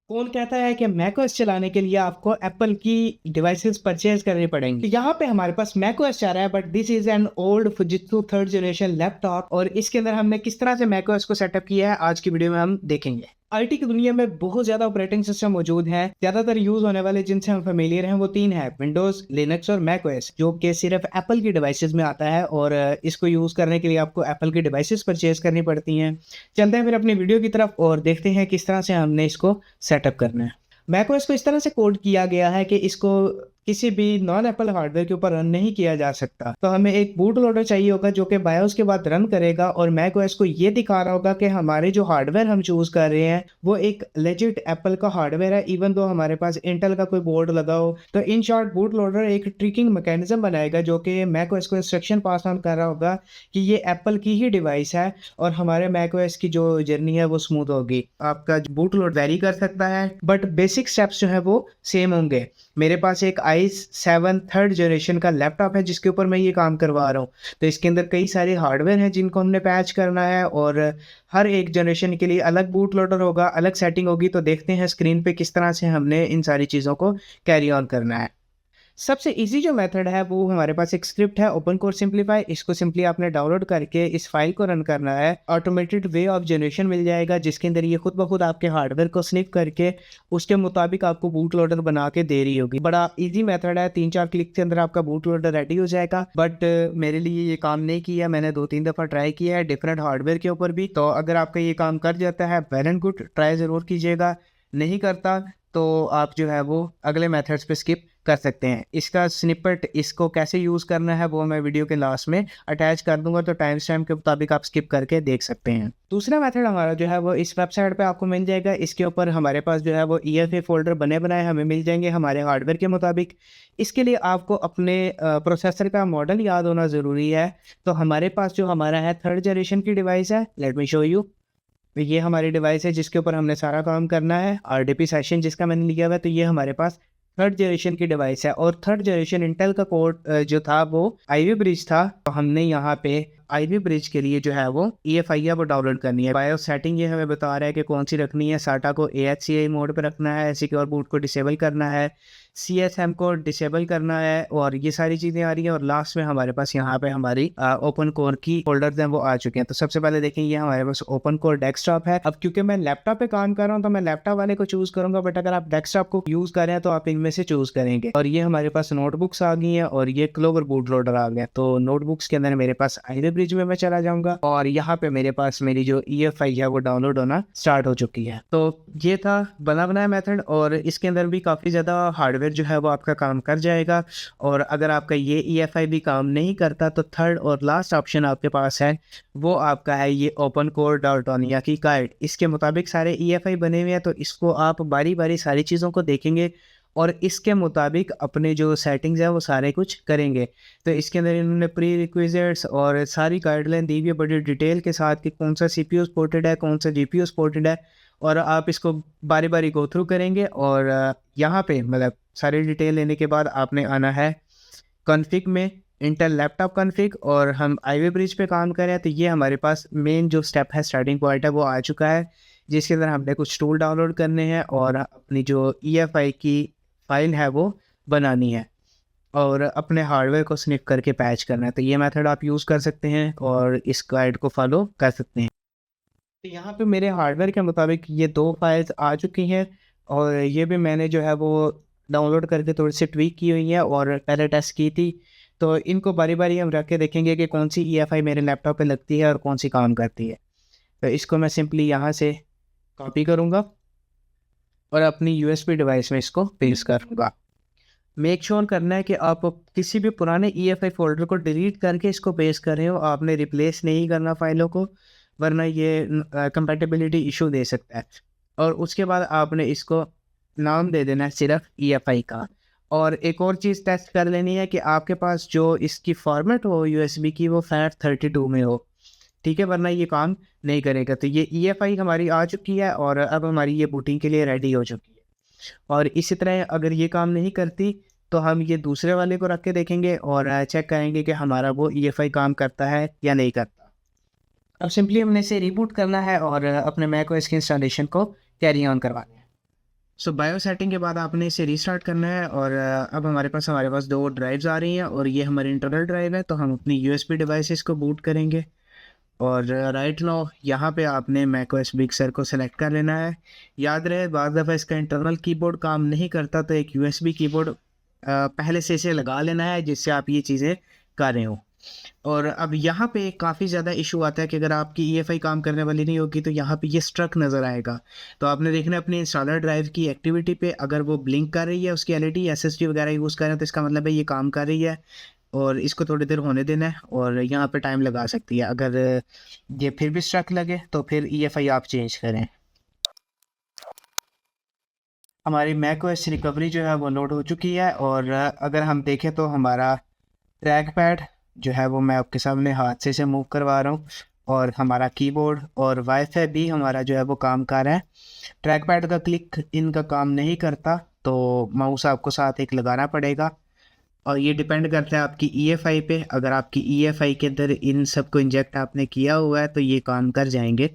कौन कहता है कि मैकओएस चलाने के लिए आपको एप्पल की डिवाइसेस परचेज करनी पड़ेंगी। तो यहाँ पे हमारे पास मैकओएस चल रहा है, but this is an old Fujitsu third generation laptop, और इसके अंदर हमने किस तरह से मैकओएस को सेटअप किया है आज की वीडियो में हम देखेंगे। आईटी की दुनिया में बहुत ज्यादा ऑपरेटिंग सिस्टम मौजूद हैं। ज्यादातर यूज होने वाले जिनसे हम फेमिलियर हैं वो तीन है, विंडोज, लिनक्स और मैकओएस, जो कि सिर्फ एप्पल की डिवाइसेस में आता है और इसको यूज करने के लिए आपको एप्पल की डिवाइसेस परचेज करनी पड़ती हैं। चलते हैं फिर अपनी वीडियो की तरफ और देखते हैं किस तरह से हमने इसको सेटअप करना है। मैकओएस को इस तरह से कोड किया गया है कि इसको किसी भी नॉन एप्पल हार्डवेयर के ऊपर रन नहीं किया जा सकता। तो हमें एक बूट लोडर चाहिए होगा जो कि बायोस के बाद रन करेगा और मैकओएस को ये दिखा रहा होगा कि हमारे जो हार्डवेयर हम चूज कर रहे हैं वो एक लेजिट एप्पल का हार्डवेयर है, इवन दो हमारे पास इंटेल का कोई बोर्ड लगा हो। तो इन शॉर्ट बूट लोडर एक ट्रिकिंग मैकेनिज्म बनाएगा जो कि मैकओएस को इंस्ट्रक्शन पास ऑन कर रहा होगा कि ये एप्पल की ही डिवाइस है और हमारे मैकओएस की जो जर्नी है वो स्मूथ होगी। आपका बूट लोड वेरी कर सकता है बट बेसिक स्टेप्स जो है वो सेम होंगे। मेरे पास एक i7 थर्ड जनरेशन का लैपटॉप है जिसके ऊपर मैं ये काम करवा रहा हूँ। तो इसके अंदर कई सारे हार्डवेयर हैं जिनको हमने पैच करना है और हर एक जनरेशन के लिए अलग बूट लोडर होगा, अलग सेटिंग होगी। तो देखते हैं स्क्रीन पे किस तरह से हमने इन सारी चीज़ों को कैरी ऑन करना है। सबसे इजी जो मेथड है वो हमारे पास एक स्क्रिप्ट है ओपन कोर सिंप्लीफाई। इसको सिंपली आपने डाउनलोड करके इस फाइल को रन करना है। ऑटोमेटेड वे ऑफ जनरेशन मिल जाएगा जिसके अंदर ये खुद ब खुद आपके हार्डवेयर को स्निप करके उसके मुताबिक आपको बूट लोडर बना के दे रही होगी। बड़ा इजी मेथड है, 3-4 क्लिक के अंदर आपका बूट लोडर रेडी हो जाएगा। बट मेरे लिए ये काम नहीं किया, मैंने 2-3 दफ़ा ट्राई किया है डिफरेंट हार्डवेयर के ऊपर भी। तो अगर आपका ये काम कर जाता है वेल एंड गुड, ट्राई ज़रूर कीजिएगा। नहीं करता तो आप जो है वो अगले मेथड्स पे स्किप कर सकते हैं। इसका स्निपेट, इसको कैसे यूज़ करना है वो मैं वीडियो के लास्ट में अटैच कर दूंगा, तो टाइम स्टैम्प के मुताबिक आप स्किप करके देख सकते हैं। दूसरा मेथड हमारा जो है वो इस वेबसाइट पे आपको मिल जाएगा। इसके ऊपर हमारे पास जो है वो EFA फोल्डर बने बनाए हमें मिल जाएंगे हमारे हार्डवेयर के मुताबिक। इसके लिए आपको अपने प्रोसेसर का मॉडल याद होना ज़रूरी है। तो हमारे पास जो हमारा है थर्ड जनरेशन की डिवाइस है, लेट मी शो यू। ये हमारी डिवाइस है जिसके ऊपर हमने सारा काम करना है। RDP सेशन जिसका मैंने लिया हुआ है, तो ये हमारे पास थर्ड जनरेशन की डिवाइस है और थर्ड जनरेशन इंटेल का कोड जो था वो आईवी ब्रिज था। तो हमने यहाँ पे आईवी ब्रिज के लिए जो है वो EFI है वो डाउनलोड करनी है। बायोस सेटिंग ये हमें बता रहा है कि कौन सी रखनी है। साटा को AHCI मोड पे रखना है, सिक्योर बूट को डिसेबल करना है, CSM को डिसेबल करना है, और ये सारी चीज़ें आ रही हैं। और लास्ट में हमारे पास यहाँ पे हमारी ओपन कोर की फोल्डर्स हैं वो आ चुके हैं। तो सबसे पहले देखें ये हमारे पास ओपन कोर डेस्कटॉप है। अब क्योंकि मैं लैपटॉप पे काम कर रहा हूँ तो मैं लैपटॉप वाले को चूज करूंगा, बट अगर आप डेस्कटॉप को यूज कर रहे हैं तो आप इनमें से चूज करेंगे। और ये हमारे पास नोटबुक्स आ गई हैं और ये क्लोवर बूट लोडर आ गया। तो नोटबुक्स के अंदर मेरे पास आईवी ब्रिज में मैं चला जाऊंगा और यहाँ पे मेरे पास मेरी जो EFI है वो डाउनलोड होना स्टार्ट हो चुकी है। तो ये था बना बनाया मेथड और इसके अंदर भी काफ़ी ज़्यादा हार्डवेयर जो है वो आपका काम कर जाएगा। और अगर आपका ये EFI भी काम नहीं करता तो थर्ड और लास्ट ऑप्शन आपके पास है, वो आपका है ये ओपन कोर डाल्टोनिया की गाइड। इसके मुताबिक सारे EFI बने हुए हैं, तो इसको आप बारी बारी सारी चीज़ों को देखेंगे और इसके मुताबिक अपने जो सेटिंग्स है वो सारे कुछ करेंगे। तो इसके अंदर इन्होंने प्री रिक्विजिट्स और सारी गाइडलाइन दी हुई है बड़ी डिटेल के साथ कि कौन सा CPU सपोर्टेड है, कौन सा GPU सपोर्टेड है। और आप इसको बारी बारी गो थ्रू करेंगे और यहाँ पे मतलब सारी डिटेल लेने के बाद आपने आना है कॉन्फ़िग में, इंटेल लैपटॉप कॉन्फ़िग, और हम आईवी ब्रिज पे काम कर रहे हैं। तो ये हमारे पास मेन जो स्टेप है, स्टार्टिंग पॉइंट है वो आ चुका है, जिसके अंदर हमने कुछ टूल डाउनलोड करने हैं और अपनी जो EFI की फाइल है वो बनानी है और अपने हार्डवेयर को स्निप करके पैच करना है। तो ये मेथड आप यूज़ कर सकते हैं और इस गाइड को फॉलो कर सकते हैं। तो यहाँ पे मेरे हार्डवेयर के मुताबिक ये 2 फाइल्स आ चुकी हैं और ये भी मैंने जो है वो डाउनलोड करके थोड़ी सी ट्वीक की हुई है और पहले टेस्ट की थी। तो इनको बारी बारी हम रख के देखेंगे कि कौन सी EFI मेरे लैपटॉप पे लगती है और कौन सी काम करती है। तो इसको मैं सिंपली यहाँ से कॉपी करूँगा और अपनी USB डिवाइस में इसको पेस्ट करूँगा। मेक श्योर करना है कि आप किसी भी पुराने EFI फोल्डर को डिलीट करके इसको पेस्ट कर रहे हो, आपने रिप्लेस नहीं करना फाइलों को, वरना ये कंपैटिबिलिटी इशू दे सकता है। और उसके बाद आपने इसको नाम दे देना है सिर्फ EFI का। और एक और चीज़ टेस्ट कर लेनी है कि आपके पास जो इसकी फॉर्मेट हो USB की वो FAT32 में हो, ठीक है, वरना ये काम नहीं करेगा। तो ये EFI हमारी आ चुकी है और अब हमारी ये बूटिंग के लिए रेडी हो चुकी है। और इसी तरह अगर ये काम नहीं करती तो हम ये दूसरे वाले को रख के देखेंगे और चेक करेंगे कि हमारा वो EFI काम करता है या नहीं करता। अब सिंपली हमने इसे रिबूट करना है और अपने मैक ओएस की इंस्टॉलेशन को कैरी ऑन करवाना है। सो बायो सेटिंग के बाद आपने इसे रीस्टार्ट करना है और अब हमारे पास दो ड्राइव्स आ रही हैं और ये हमारी इंटरनल ड्राइव है, तो हम अपनी यूएसबी डिवाइसेस को बूट करेंगे। और राइट नाउ यहाँ पे आपने मैकओएस बिग सर को सेलेक्ट कर लेना है। याद रहे बाज़ दफ़ा इसका इंटरनल कीबोर्ड काम नहीं करता, तो एक यूएसबी कीबोर्ड पहले से इसे लगा लेना है जिससे आप ये चीज़ें कर रहे हो। और अब यहाँ पे काफ़ी ज़्यादा इशू आता है कि अगर आपकी ईएफआई काम करने वाली नहीं होगी तो यहाँ पे ये स्ट्रक नज़र आएगा। तो आपने देखना है अपनी इंस्टॉलर ड्राइव की एक्टिविटी पे, अगर वो ब्लिंक कर रही है उसकी एलईडी एसएसडी वगैरह यूज़ कर रहे हैं तो इसका मतलब है ये काम कर रही है। और इसको थोड़ी देर होने देना है और यहाँ पे टाइम लगा सकती है। अगर ये फिर भी स्ट्रक लगे तो फिर ईएफआई आप चेंज करें। हमारी मैकओएस रिकवरी जो है वो लोड हो चुकी है और अगर हम देखें तो हमारा ट्रैक पैड जो है वो मैं आपके सामने हाथ से मूव करवा रहा हूँ और हमारा कीबोर्ड और वाईफाई भी हमारा जो है वो काम कर रहा है। ट्रैक पैड का क्लिक इनका काम नहीं करता, तो माउस आपको साथ एक लगाना पड़ेगा और ये डिपेंड करता है आपकी ईएफआई पे। अगर आपकी ईएफआई के अंदर इन सब को इंजेक्ट आपने किया हुआ है तो ये काम कर जाएंगे।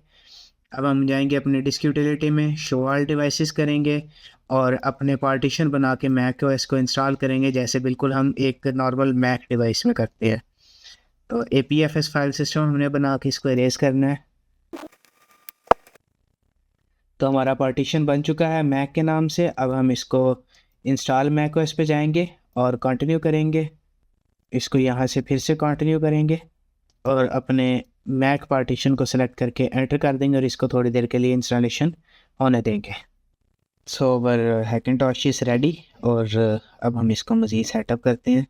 अब हम जाएंगे अपने डिस्क यूटिलिटी में, शो ऑल डिवाइसेस करेंगे और अपने पार्टीशन बना के मैक ओएस को इंस्टॉल करेंगे जैसे बिल्कुल हम एक नॉर्मल मैक डिवाइस में करते हैं। तो APFS फाइल सिस्टम हमने बना के इसको इरेज करना है। तो हमारा पार्टीशन बन चुका है मैक के नाम से। अब हम इसको इंस्टॉल मैक ओएस पे जाएंगे और कंटिन्यू करेंगे। इसको यहाँ से फिर से कंटिन्यू करेंगे और अपने मैक पार्टीशन को सिलेक्ट करके एंटर कर देंगे और इसको थोड़ी देर के लिए इंस्टॉलेशन होने देंगे। सो अवर हैकिंटॉश इज़ रेडी और अब हम इसको मज़ीद सेटअप करते हैं।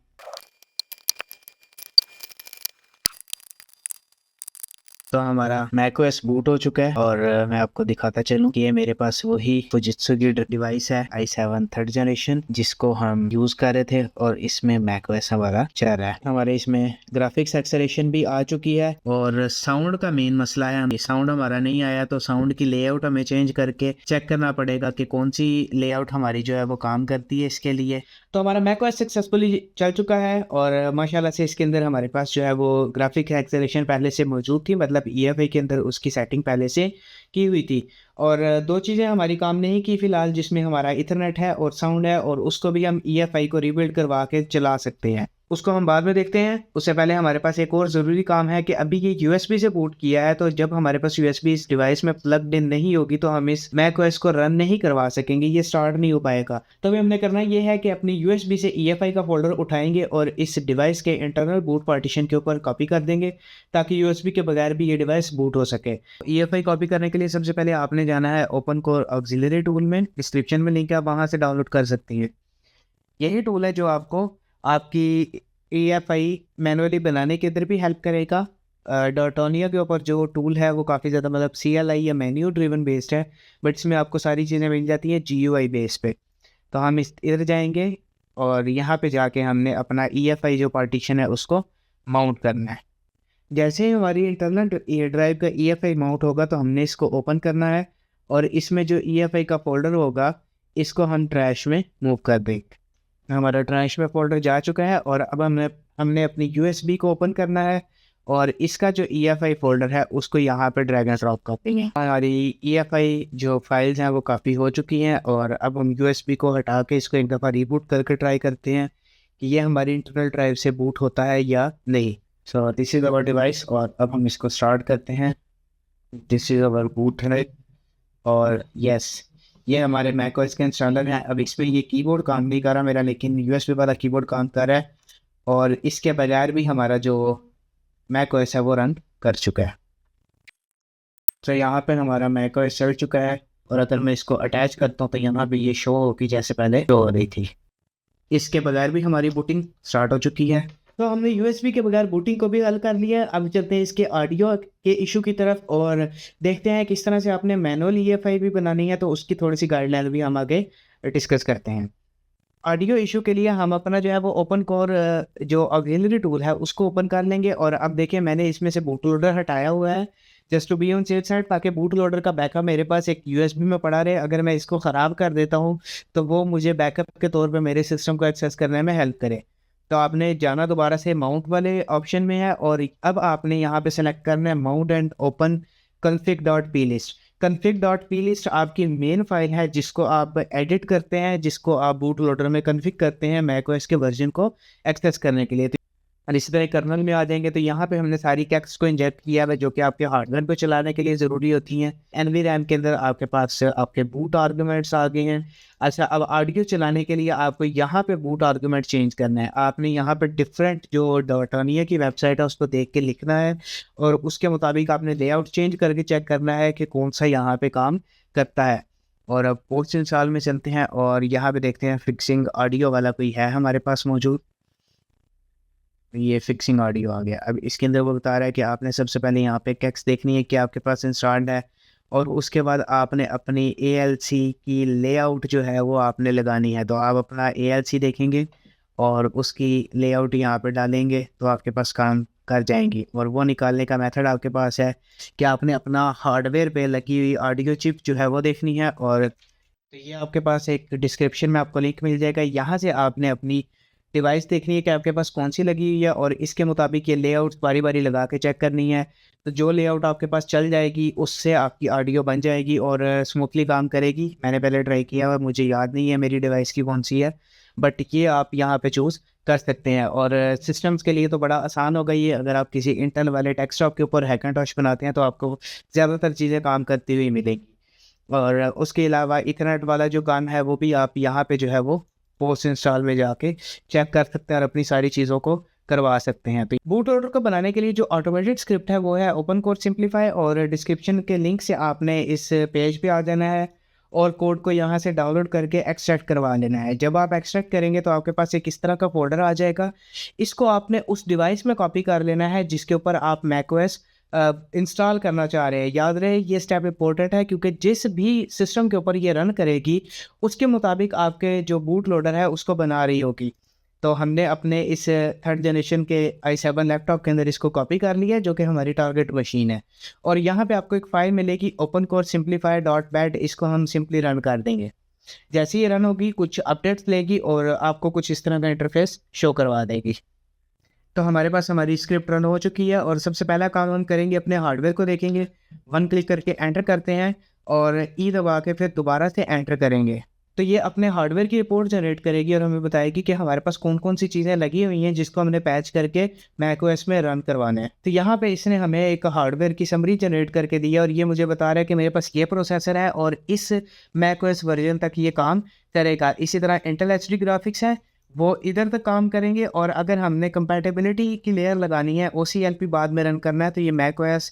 तो हमारा मैकओएस बूट हो चुका है और मैं आपको दिखाता चलूं कि ये मेरे पास वही फुजित्सु की डिवाइस है i7 थर्ड जनरेशन जिसको हम यूज़ कर रहे थे और इसमें मैकओएस हमारा चल रहा है। हमारे इसमें ग्राफिक्स एक्सेलरेशन भी आ चुकी है और साउंड का मेन मसला है, ये साउंड हमारा नहीं आया तो साउंड की लेआउट हमें चेंज करके चेक करना पड़ेगा कि कौन सी लेआउट हमारी जो है वो काम करती है इसके लिए। तो हमारा मैकओएस सक्सेसफुली चल चुका है और माशाल्लाह से इसके अंदर हमारे पास जो है वो ग्राफिक एक्सेलरेशन पहले से मौजूद थी, मतलब ईएफआई के अंदर उसकी सेटिंग पहले से की हुई थी। और दो चीज़ें हमारी काम नहीं की फ़िलहाल, जिसमें हमारा इथरनेट है और साउंड है, और उसको भी हम ईएफआई को रीबिल्ड करवा के चला सकते हैं, उसको हम बाद में देखते हैं। उससे पहले हमारे पास एक और ज़रूरी काम है कि अभी ये यूएसबी से बूट किया है, तो जब हमारे पास यूएसबी इस डिवाइस में प्लग्ड इन नहीं होगी तो हम इस मैकओएस को रन नहीं करवा सकेंगे, ये स्टार्ट नहीं हो पाएगा। तो अभी हमने करना ये है कि अपनी यूएसबी से ईएफआई का फोल्डर उठाएंगे और इस डिवाइस के इंटरनल बूट पार्टीशन के ऊपर कॉपी कर देंगे ताकि यूएसबी के बगैर भी ये डिवाइस बूट हो सके। ईएफआई कॉपी करने के लिए सबसे पहले आपने जाना है ओपन कोर ऑक्सिलरी टूल में, डिस्क्रिप्शन में लिंक है, आप वहाँ से डाउनलोड कर सकती हैं। यही टूल है जो आपको आपकी EFI मैनुअली बनाने के अंदर भी हेल्प करेगा। डॉटोनिया के ऊपर जो टूल है वो काफ़ी ज़्यादा मतलब CLI या मेन्यू ड्रिवन बेस्ड है, बट इसमें आपको सारी चीज़ें मिल जाती हैं GUI बेस पे। तो हम इधर जाएंगे और यहाँ पे जाके हमने अपना EFI जो पार्टीशन है उसको माउंट करना है। जैसे ही हमारी इंटरनल ड्राइव का EFI माउंट होगा तो हमने इसको ओपन करना है और इसमें जो EFI का फोल्डर होगा इसको हम ट्रैश में मूव कर देंगे। हमारा ट्रैश में फोल्डर जा चुका है और अब हमने अपनी USB को ओपन करना है और इसका जो EFI फोल्डर है उसको यहाँ पे ड्रैग एंड ड्रॉप कर देंगे। हमारी EFI जो फाइल्स हैं वो काफ़ी हो चुकी हैं और अब हम USB को हटा के इसको एक दफ़ा रीबूट करके ट्राई करते हैं कि ये हमारी इंटरनल ड्राइव से बूट होता है या नहीं। So this is our device और अब हम इसको स्टार्ट करते हैं। दिस इज़ अवर बूट है और यस, ये हमारे मैकओएस का इंस्टॉलर है। अब इस पर ये कीबोर्ड काम नहीं कर रहा मेरा, लेकिन USB वाला कीबोर्ड काम कर रहा है और इसके बगैर भी हमारा जो मैकओएस है वो रन कर चुका है। तो यहाँ पे हमारा मैकओएस चल चुका है और अगर मैं इसको अटैच करता हूँ तो यहाँ पे ये शो होगी जैसे पहले शो हो रही थी। इसके बगैर भी हमारी बूटिंग स्टार्ट हो चुकी है। तो हमने USB के बगैर बूटिंग को भी हल कर लिया। अब चलते हैं इसके ऑडियो के इशू की तरफ और देखते हैं किस तरह से आपने मैनुअल EFI भी बनानी है, तो उसकी थोड़ी सी गाइडलाइन भी हम आगे डिस्कस करते हैं। ऑडियो इशू के लिए हम अपना जो है वो ओपन कोर जो ऑक्सिलरी टूल है उसको ओपन कर लेंगे और अब देखिए मैंने इसमें से बूट लोडर हटाया हुआ है just to be on safe side, ताकि बूट लोडर का बैकअप मेरे पास एक USB में पड़ा रहे। अगर मैं इसको ख़राब कर देता हूँ तो वो मुझे बैकअप के तौर पे मेरे सिस्टम को एक्सेस करने में हेल्प करे। तो आपने जाना दोबारा से माउंट वाले ऑप्शन में है और अब आपने यहाँ पे सेलेक्ट करना है mount and open config.plist। config.plist आपकी मेन फाइल है जिसको आप एडिट करते हैं, जिसको आप बूट लोडर में कन्फिग करते हैं macOS के वर्जन को एक्सेस करने के लिए। और इसी तरह कर्नल में आ जाएंगे तो यहाँ पे हमने सारी कैक्स को इंजेक्ट किया है जो कि आपके हार्डवेयर पे चलाने के लिए ज़रूरी होती हैं। NVRAM के अंदर आपके पास आपके बूट आर्गूमेंट्स आ गए हैं। अच्छा, अब ऑडियो चलाने के लिए आपको यहाँ पे बूट आर्गूमेंट चेंज करना है। आपने यहाँ पे डिफरेंट जो डॉटोनिया की वेबसाइट है उसको देख के लिखना है और उसके मुताबिक आपने लेआउट चेंज करके चेक करना है कि कौन सा यहाँ पे काम करता है। और अब पोस्ट इंस्टॉल में चलते हैं और यहाँ पे देखते हैं फिक्सिंग ऑडियो वाला कोई है हमारे पास मौजूद। ये फिक्सिंग ऑडियो आ गया। अब इसके अंदर वो बता रहा है कि आपने सबसे पहले यहाँ पे कैक्स देखनी है कि आपके पास इंस्टॉल्ड है और उसके बाद आपने अपनी ALC की लेआउट जो है वो आपने लगानी है। तो आप अपना ALC देखेंगे और उसकी लेआउट यहाँ पे डालेंगे तो आपके पास काम कर जाएंगी। और वो निकालने का मेथड आपके पास है कि आपने अपना हार्डवेयर पे लगी हुई ऑडियो चिप जो है वो देखनी है। और तो ये आपके पास एक डिस्क्रिप्शन में आपको लिंक मिल जाएगा, यहाँ से आपने अपनी डिवाइस देखनी है कि आपके पास कौन सी लगी हुई है और इसके मुताबिक ये लेआउट बारी बारी लगा के चेक करनी है। तो जो लेआउट आपके पास चल जाएगी उससे आपकी ऑडियो बन जाएगी और स्मूथली काम करेगी। मैंने पहले ट्राई किया और मुझे याद नहीं है मेरी डिवाइस की कौन सी है, बट ये आप यहाँ पे चूज़ कर सकते हैं। और सिस्टम्स के लिए तो बड़ा आसान हो गई है। अगर आप किसी इंटेल वाले डेस्कटॉप के ऊपर हैकेंटॉश बनाते हैं तो आपको ज़्यादातर चीज़ें काम करती हुई मिलेंगी। और उसके अलावा इथरनेट वाला जो काम है वो भी आप यहाँ पे जो है वो पोस्ट इंस्टॉल में जाके चेक कर सकते हैं और अपनी सारी चीज़ों को करवा सकते हैं। तो बूट लोडर को बनाने के लिए जो ऑटोमेटेड स्क्रिप्ट है वो है ओपन कोड सिंप्लीफाई। और डिस्क्रिप्शन के लिंक से आपने इस पेज पे आ जाना है और कोड को यहाँ से डाउनलोड करके एक्सट्रैक्ट करवा लेना है। जब आप एक्सट्रैक्ट करेंगे तो आपके पास एक इस तरह का फोल्डर आ जाएगा। इसको आपने उस डिवाइस में कॉपी कर लेना है जिसके ऊपर आप macOS इंस्टॉल करना चाह रहे हैं। याद रहे ये स्टेप इंपॉर्टेंट है क्योंकि जिस भी सिस्टम के ऊपर ये रन करेगी उसके मुताबिक आपके जो बूट लोडर है उसको बना रही होगी। तो हमने अपने इस थर्ड जनरेशन के i7 लैपटॉप के अंदर इसको कॉपी कर लिया है जो कि हमारी टारगेट मशीन है। और यहाँ पे आपको एक फ़ाइल मिलेगी ओपन कोड सिंप्लीफाई .bat, इसको हम सिंपली रन कर देंगे। जैसे ही रन होगी कुछ अपडेट्स लेगी और आपको कुछ इस तरह का इंटरफेस शो करवा देगी। तो हमारे पास हमारी स्क्रिप्ट रन हो चुकी है और सबसे पहला काम हम करेंगे अपने हार्डवेयर को देखेंगे। वन क्लिक करके एंटर करते हैं और ई दबा के फिर दोबारा से एंटर करेंगे। तो ये अपने हार्डवेयर की रिपोर्ट जनरेट करेगी और हमें बताएगी कि हमारे पास कौन कौन सी चीज़ें लगी हुई हैं जिसको हमने पैच करके macOS में रन करवाना है। तो यहाँ पे इसने हमें एक हार्डवेयर की समरी जनरेट करके दी है और ये मुझे बता रहा है कि मेरे पास ये प्रोसेसर है और इस macOS वर्जन तक ये काम करेगा। इसी तरह इंटेल HD ग्राफिक्स है वो इधर तक काम करेंगे। और अगर हमने कंपैटिबिलिटी की लेयर लगानी है OCLP बाद में रन करना है तो ये macOS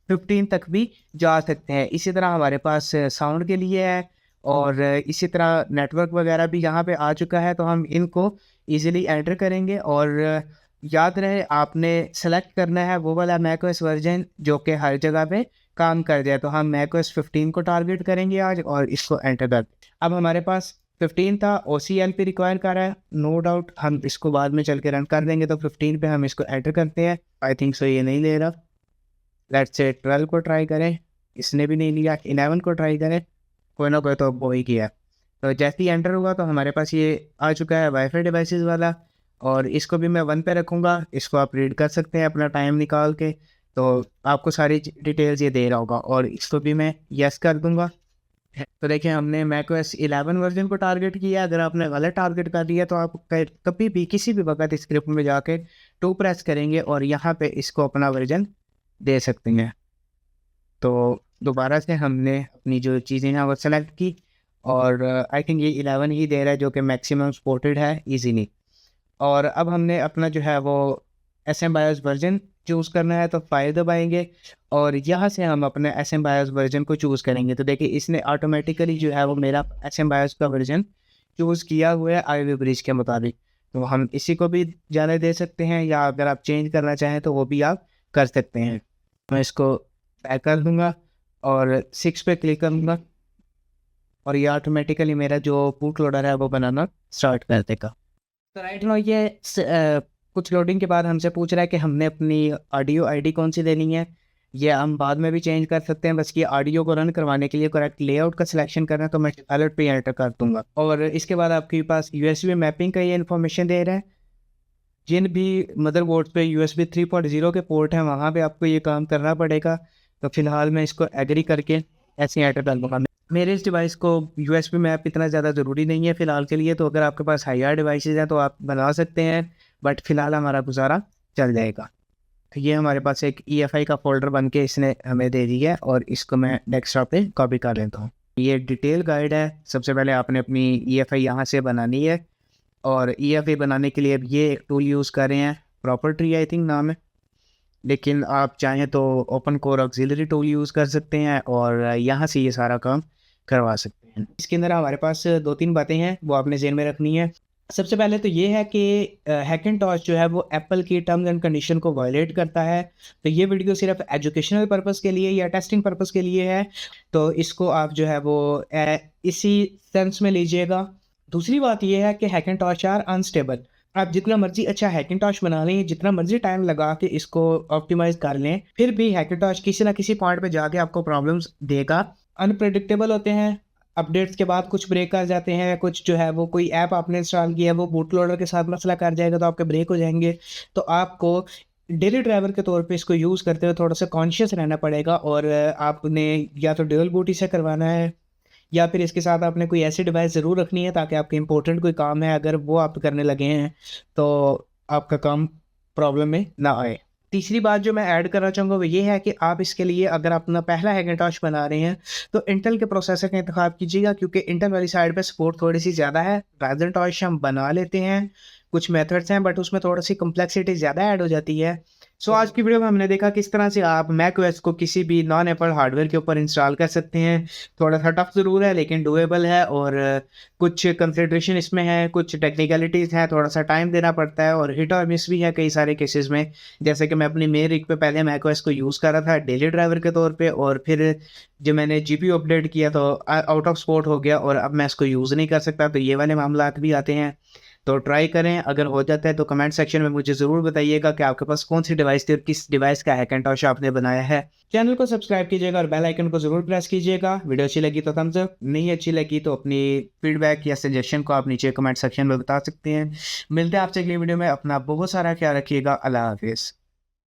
15 तक भी जा सकते हैं। इसी तरह हमारे पास साउंड के लिए है और इसी तरह नेटवर्क वगैरह भी यहाँ पे आ चुका है। तो हम इनको इजीली एंटर करेंगे और याद रहे आपने सेलेक्ट करना है वो वाला macOS वर्जन जो कि हर जगह पे काम कर जाए। तो हम macOS 15 को टारगेट करेंगे आज और इसको एंटर कर। अब हमारे पास 15 था, OCLP रिक्वायर कर रहा है, नो डाउट हम इसको बाद में चल के रन कर देंगे। तो 15 पे हम इसको एंटर करते हैं। आई थिंक सो ये नहीं ले रहा। लेट्स से 12 को ट्राई करें, इसने भी नहीं लिया। 11 को ट्राई करें, कोई ना कोई तो वो ही किया। तो जैसे ही एंटर होगा तो हमारे पास ये आ चुका है वाईफाई डिवाइसेस वाला और इसको भी मैं 1 पे रखूँगा। इसको आप रीड कर सकते हैं अपना टाइम निकाल के। तो आपको सारी डिटेल्स ये दे रहा होगा और इसको भी मैं यस कर दूँगा। तो देखिए हमने macOS 11 वर्जन को टारगेट किया। अगर आपने गलत टारगेट कर दिया तो आप कभी भी किसी भी वक्त स्क्रिप्ट में जाके 2 प्रेस करेंगे और यहाँ पे इसको अपना वर्जन दे सकते हैं। तो दोबारा से हमने अपनी जो चीज़ें हैं वो सेलेक्ट की और आई थिंक ये 11 ही दे रहा है जो कि मैक्सिमम सपोर्टेड है ईजीली। और अब हमने अपना जो है वो SMBIOS वर्जन चूज़ करना है। तो फाइल दबाएंगे और यहाँ से हम अपने SMBIOS वर्जन को चूज़ करेंगे। तो देखिए इसने ऑटोमेटिकली जो है वो मेरा SMBIOS का वर्जन चूज़ किया हुआ है Ivy Bridge के मुताबिक। तो हम इसी को भी जाने दे सकते हैं या अगर आप चेंज करना चाहें तो वो भी आप कर सकते हैं। मैं इसको बैक कर दूँगा और 6 पे क्लिक करूँगा और ये ऑटोमेटिकली मेरा जो बूट लोडर है वो बनाना स्टार्ट कर देगा। तो राइट नाउ ये कुछ लोडिंग के बाद हमसे पूछ रहा है कि हमने अपनी ऑडियो आईडी कौन सी देनी है। ये हम बाद में भी चेंज कर सकते हैं, बस ये ऑडियो को रन करवाने के लिए करेक्ट लेआउट का सिलेक्शन करना है तो मैं अलर्ट पे एंटर कर दूंगा। और इसके बाद आपके पास USB मैपिंग का ये इन्फॉर्मेशन दे रहा है। जिन भी मदरबोर्ड पे USB 3.0 के पोर्ट हैं वहाँ पे आपको ये काम करना पड़ेगा। तो फिलहाल मैं इसको एग्री करके ऐसी एयरटेल डाल दूँगा। मेरे इस डिवाइस को यूएसबी मैप इतना ज़्यादा ज़रूरी नहीं है फ़िलहाल के लिए, तो अगर आपके पास हायर डिवाइसेज़ हैं तो आप बना सकते हैं, बट फ़िलहाल हमारा गुज़ारा चल जाएगा। ये हमारे पास एक EFI का फ़ोल्डर बन के इसने हमें दे दी है और इसको मैं डेस्कटॉप पे कॉपी कर लेता हूँ। ये डिटेल गाइड है। सबसे पहले आपने अपनी EFI यहाँ से बनानी है और EFI बनाने के लिए अब ये एक टूल यूज़ कर रहे हैं, प्रॉपर्टी आई थिंक नाम है, लेकिन आप चाहें तो open core auxiliary tool use कर सकते हैं और यहाँ से ये सारा काम करवा सकते हैं। इसके अंदर हमारे पास 2-3 बातें हैं, वो आपने ज़हन में रखनी है। सबसे पहले तो ये है कि हैकिंटॉश जो है वो एप्पल की टर्म्स एंड कंडीशन को वायलेट करता है। तो ये वीडियो सिर्फ एजुकेशनल पर्पस के लिए या टेस्टिंग पर्पस के लिए है, तो इसको आप जो है वो इसी सेंस में लीजिएगा। दूसरी बात ये है कि हैकिंटॉश आर अनस्टेबल। आप जितना मर्जी अच्छा हैकिंटॉश बना लें, जितना मर्जी टाइम लगा के इसको ऑप्टिमाइज कर लें, फिर भी हैकिंटॉश किसी ना किसी पॉइंट पे जाके आपको प्रॉब्लम्स देगा। अनप्रेडिक्टेबल होते हैं, अपडेट्स के बाद कुछ ब्रेक कर जाते हैं, कुछ जो है वो कोई ऐप आपने इंस्टॉल किया है वो बूट लोडर के साथ मसला कर जाएगा तो आपके ब्रेक हो जाएंगे। तो आपको डेली ड्राइवर के तौर पे इसको यूज़ करते हुए थोड़ा सा कॉन्शियस रहना पड़ेगा और आपने या तो ड्यूल बूट से करवाना है या फिर इसके साथ आपने कोई ऐसी डिवाइस ज़रूर रखनी है ताकि आपके इंपॉर्टेंट कोई काम है, अगर वो आप करने लगे हैं तो आपका काम प्रॉब्लम में ना आए। तीसरी बात जो मैं ऐड करना चाहूँगा वो ये है कि आप इसके लिए अगर अपना पहला हैकिंटॉश बना रहे हैं तो इंटेल के प्रोसेसर का इंतखाब कीजिएगा, क्योंकि इंटेल वाली साइड पे सपोर्ट थोड़ी सी ज़्यादा है। राइजन हम बना लेते हैं, कुछ मेथड्स हैं, बट उसमें थोड़ी सी कम्प्लेक्सिटी ज़्यादा ऐड हो जाती है। सो आज की वीडियो में हमने देखा किस तरह से आप मैक ओएस को किसी भी नॉन एप्पल हार्डवेयर के ऊपर इंस्टॉल कर सकते हैं। थोड़ा सा टफ ज़रूर है लेकिन डूएबल है और कुछ कंसिडरेशन इसमें है, कुछ टेक्निकलिटीज़ हैं, थोड़ा सा टाइम देना पड़ता है और हिट और मिस भी है कई सारे केसेस में। जैसे कि मैं अपनी मेन रिग पे पहले मैक ओएस को यूज़ कर रहा था डेली ड्राइवर के तौर पे, और फिर जब मैंने जीपीयू अपडेट किया तो आउट ऑफ सपोर्ट हो गया और अब मैं इसको यूज़ नहीं कर सकता। तो ये वाले मामलात भी आते हैं, तो ट्राई करें। अगर हो जाता है तो कमेंट सेक्शन में मुझे ज़रूर बताइएगा कि आपके पास कौन सी डिवाइस थी और किस डिवाइस का हैकिंटॉश आपने बनाया है। चैनल को सब्सक्राइब कीजिएगा और बेल आइकन को ज़रूर प्रेस कीजिएगा। वीडियो अच्छी लगी तो थम्स अप, नहीं अच्छी लगी तो अपनी फीडबैक या सजेशन को आप नीचे कमेंट सेक्शन में बता सकते हैं। मिलते हैं आपसे अगली वीडियो में। अपना बहुत सारा ख्याल रखिएगा। अल्लाह हाफिज़।